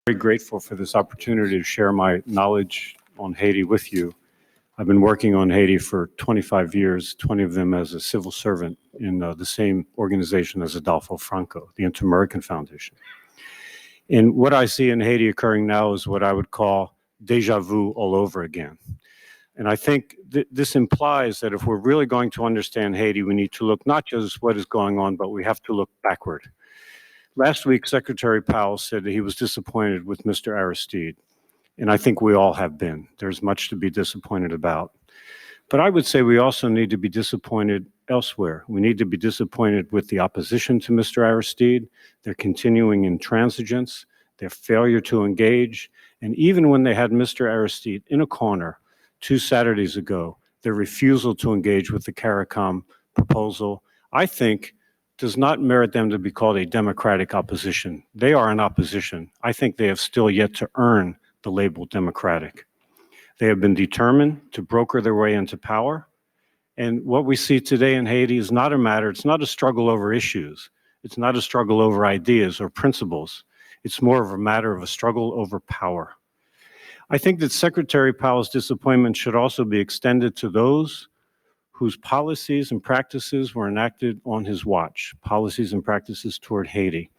Very grateful for this opportunity to share my knowledge on Haiti with you. I've been working on Haiti for 25 years, 20 of them as a civil servant in the same organization as Adolfo Franco, the Inter-American Foundation. And what I see in Haiti occurring now is what I would call deja vu all over again. And I think this implies that if we're really going to understand Haiti, we need to look not just what is going on, but we have to look backward. Last week, Secretary Powell said that he was disappointed with Mr. Aristide, and I think we all have been. There's much to be disappointed about. But I would say we also need to be disappointed elsewhere. We need to be disappointed with the opposition to Mr. Aristide, their continuing intransigence, their failure to engage, and even when they had Mr. Aristide in a corner 2 Saturdays ago, their refusal to engage with the CARICOM proposal, I think, does not merit them to be called a democratic opposition. They are an opposition. I think they have still yet to earn the label democratic. They have been determined to broker their way into power. And what we see today in Haiti is not a matter, it's not a struggle over issues. It's not a struggle over ideas or principles. It's more of a matter of a struggle over power. I think that Secretary Powell's disappointment should also be extended to those whose policies and practices were enacted on his watch, policies and practices toward Haiti.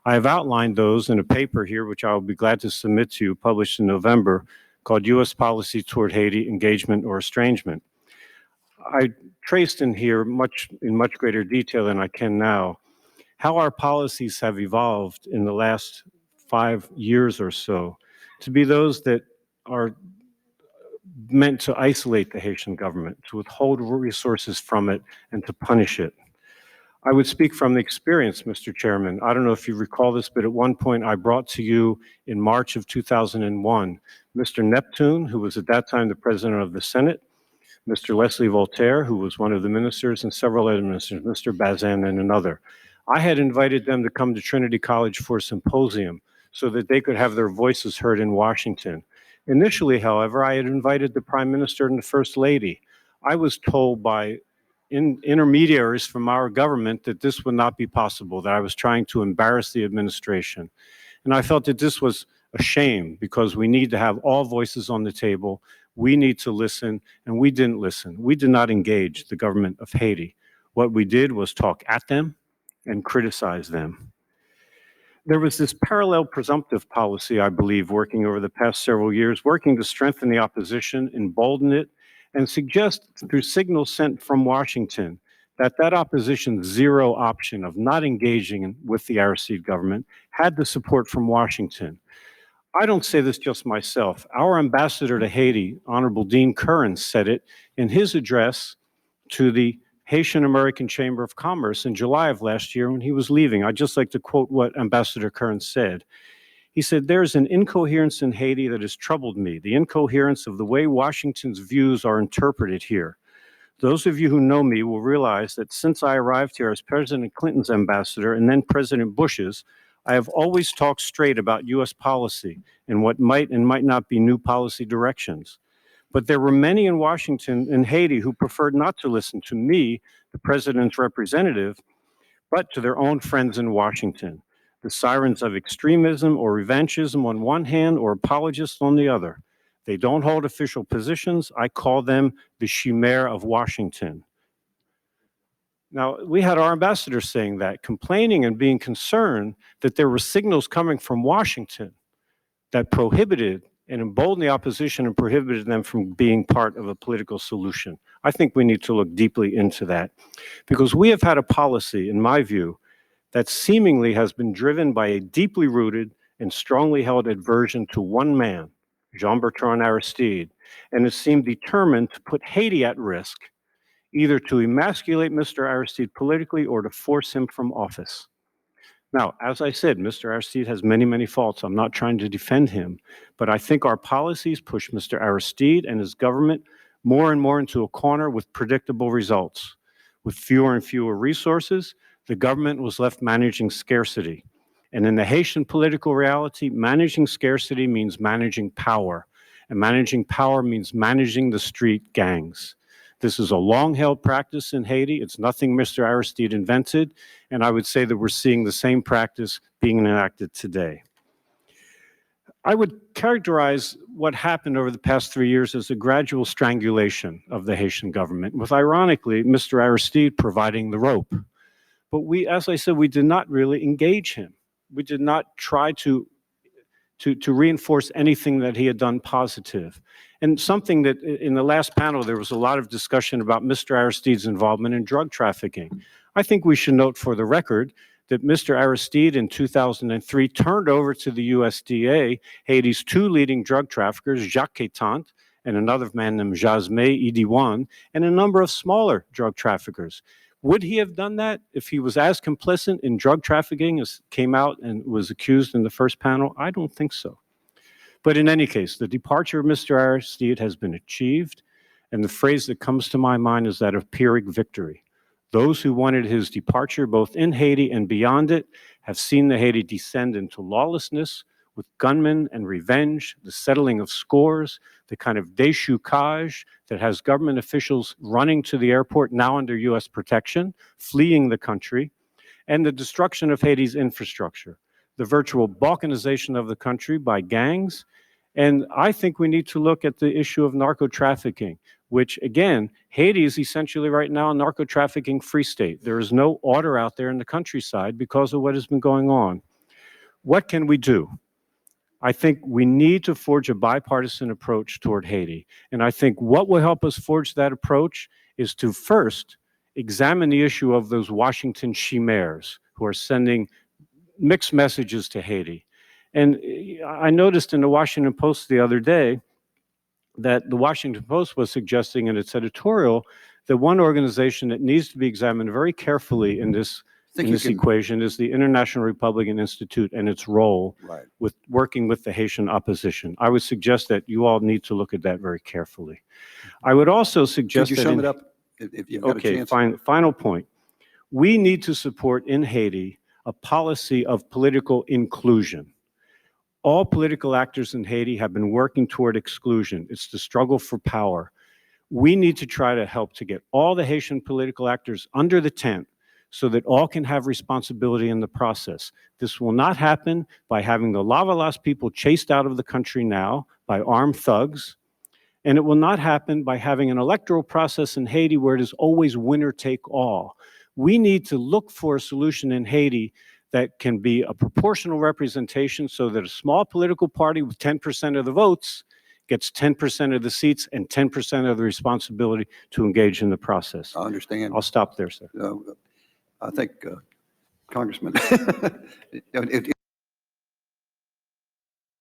I have outlined those in a paper here, which I will be glad to submit to you, published in November, called U.S. Policy Toward Haiti, Engagement or Estrangement. I traced in here in much greater detail than I can now how our policies have evolved in the last 5 years or so to be those that are meant to isolate the Haitian government, to withhold resources from it, and to punish it. I would speak from experience, Mr. Chairman. I don't know if you recall this, but at one point I brought to you in March of 2001, Mr. Neptune, who was at that time the president of the Senate, Mr. Leslie Voltaire, who was one of the ministers, and several other ministers, Mr. Bazin and another. I had invited them to come to Trinity College for a symposium so that they could have their voices heard in Washington. Initially, however, I had invited the Prime Minister and the First Lady. I was told by intermediaries from our government that this would not be possible, that I was trying to embarrass the administration. And I felt that this was a shame because we need to have all voices on the table. We need to listen, and we didn't listen. We did not engage the government of Haiti. What we did was talk at them and criticize them. There was this parallel presumptive policy, I believe, working over the past several years, working to strengthen the opposition, embolden it, and suggest through signals sent from Washington that opposition's zero option of not engaging with the Aristide government had the support from Washington. I don't say this just myself. Our ambassador to Haiti, Honorable Dean Curran, said it in his address to the Haitian American Chamber of Commerce in July of last year when he was leaving. I'd just like to quote what Ambassador Curran said. He said, "There's an incoherence in Haiti that has troubled me, the incoherence of the way Washington's views are interpreted here. Those of you who know me will realize that since I arrived here as President Clinton's ambassador and then President Bush's, I have always talked straight about U.S. policy and what might and might not be new policy directions. But there were many in Washington and Haiti who preferred not to listen to me, the president's representative, but to their own friends in Washington, the sirens of extremism or revanchism on one hand or apologists on the other. They don't hold official positions. I call them the chimere of Washington." Now, we had our ambassador saying that, complaining and being concerned that there were signals coming from Washington that prohibited and emboldened the opposition and prohibited them from being part of a political solution. I think we need to look deeply into that because we have had a policy, in my view, that seemingly has been driven by a deeply rooted and strongly held aversion to one man, Jean-Bertrand Aristide, and it seemed determined to put Haiti at risk, either to emasculate Mr. Aristide politically or to force him from office. Now, as I said, Mr. Aristide has many, many faults. I'm not trying to defend him, but I think our policies push Mr. Aristide and his government more and more into a corner with predictable results. With fewer and fewer resources, the government was left managing scarcity. And in the Haitian political reality, managing scarcity means managing power. And managing power means managing the street gangs. This is a long-held practice in Haiti. It's nothing Mr. Aristide invented, and I would say that we're seeing the same practice being enacted today. I would characterize what happened over the past 3 years as a gradual strangulation of the Haitian government, with, ironically, Mr. Aristide providing the rope. But we, as I said, we did not really engage him. We did not try to reinforce anything that he had done positive. And something that in the last panel, there was a lot of discussion about Mr. Aristide's involvement in drug trafficking. I think we should note for the record that Mr. Aristide in 2003 turned over to the USDA Haiti's two leading drug traffickers, Jacques Quétant and another man named Jasmé Idiwan, and a number of smaller drug traffickers. Would he have done that if he was as complicit in drug trafficking as came out and was accused in the first panel? I don't think so. But in any case, the departure of Mr. Aristide has been achieved, and the phrase that comes to my mind is that of Pyrrhic victory. Those who wanted his departure, both in Haiti and beyond it, have seen the Haiti descend into lawlessness with gunmen and revenge, the settling of scores, the kind of déchoucage that has government officials running to the airport now under U.S. protection, fleeing the country, and the destruction of Haiti's infrastructure, the virtual balkanization of the country by gangs. And I think we need to look at the issue of narco-trafficking, which, again, Haiti is essentially right now a narco-trafficking-free state. There is no order out there in the countryside because of what has been going on. What can we do? I think we need to forge a bipartisan approach toward Haiti. And I think what will help us forge that approach is to first examine the issue of those Washington chimeras who are sending mixed messages to Haiti. And I noticed in the Washington Post the other day that the Washington Post was suggesting in its editorial that one organization that needs to be examined very carefully in this equation is the International Republican Institute and its role with working with the Haitian opposition. I would suggest that you all need to look at that very carefully. I would also suggest that— Could you sum it up if you've got a chance? Okay, final point. We need to support in Haiti a policy of political inclusion. All political actors in Haiti have been working toward exclusion. It's the struggle for power. We need to try to help to get all the Haitian political actors under the tent so that all can have responsibility in the process. This will not happen by having the Lavalas people chased out of the country now by armed thugs, and it will not happen by having an electoral process in Haiti where it is always winner take all. We need to look for a solution in Haiti that can be a proportional representation so that a small political party with 10% of the votes gets 10% of the seats and 10% of the responsibility to engage in the process. I understand. I'll stop there, sir. I think, Congressman, if